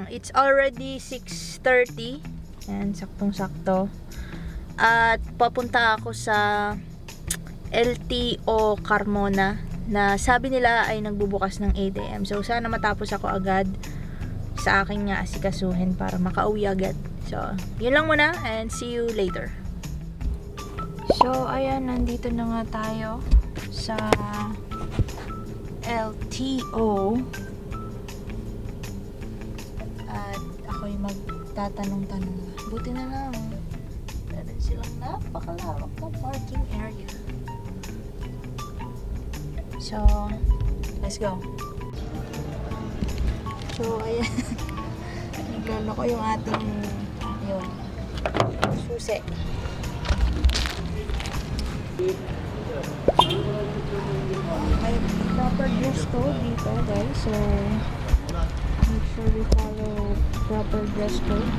It's already 6:30. Ayan, saktong-sakto. At papunta ako sa LTO Carmona na sabi nila ay nagbubukas ng 8 AM. So, sana matapos ako agad sa aking nga asikasuhin para makauwi agad. So, yun lang muna and see you later. So, ayan, nandito na nga tayo sa LTO. At ako'y magtatanong-tanong na. Buti na lang. Meron silang napakalawak na parking area. So, let's go. So, ayan. Nagkano ko yung ating yun. Susi. May proper dress code dito, guys. So, make sure we follow proper dress code.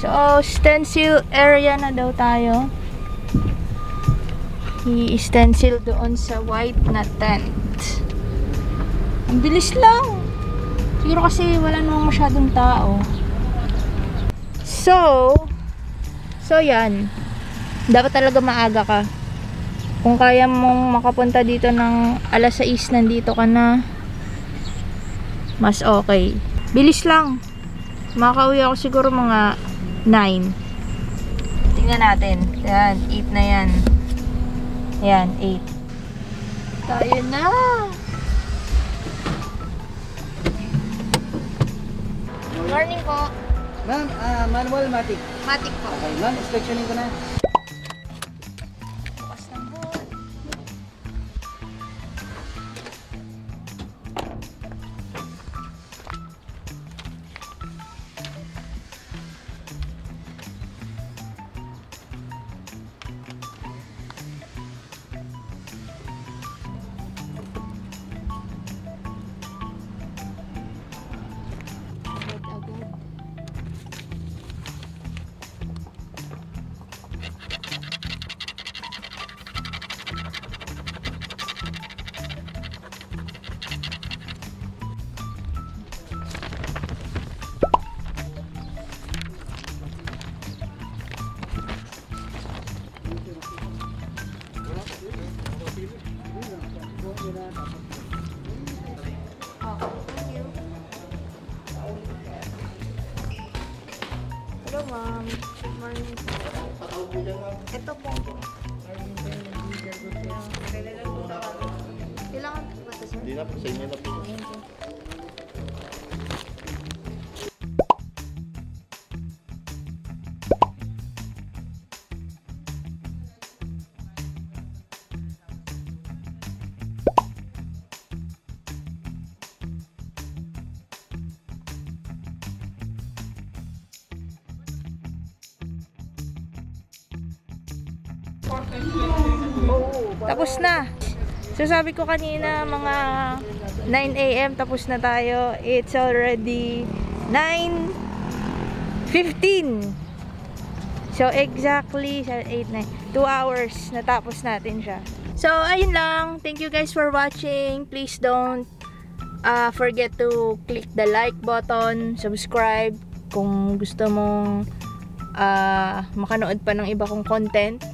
So, stencil area na daw tayo. I-stencil doon sa white na tent. Ang bilis lang. Siguro kasi wala namang masyadong tao. So yan. Dapat talaga maaga ka. Kung kaya mong makapunta dito ng alas 6, nandito ka na. Mas okay. Bilis lang. Makauwi ako siguro mga 9. Tingnan natin. Yan, 8 na yan. Yan, 8. Tayo na! Morning po. Ma'am, manual matic. Matic po. Okay, ma'am, inspectionin ko na. Bukas ng buwan. Hello, ma'am. Good morning po. Ito po. Kailangan po ba ito, sir? Hindi na po, sa inyo na po. Thank you. Tapos na. So sabi ko kanina mga 9 AM tapos na tayo. It's already 9:15. So exactly 8, 9, 2 hours natapos natin siya. So ayun lang. Thank you guys for watching. Please don't forget to click the like button, subscribe kung gusto mong makanood pa ng iba kong content.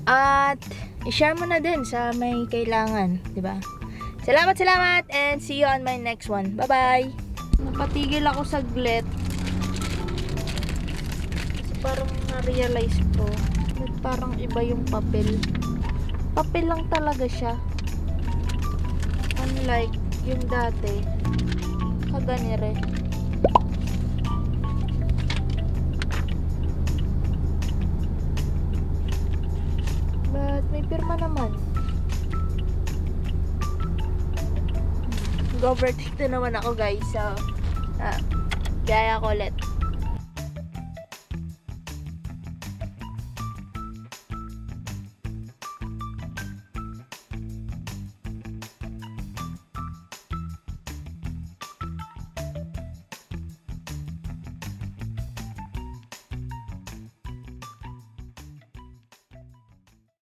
At i-share mo na din sa may kailangan, 'di ba? Salamat and see you on my next one. Bye-bye. Napatigil ako saglit. Kasi parang na-realize ko, parang iba yung papel. Papel lang talaga siya. Unlike yung dati, kaganire. But may pirma naman. Nag-overtake na naman ako guys. So, gaya ko ulit.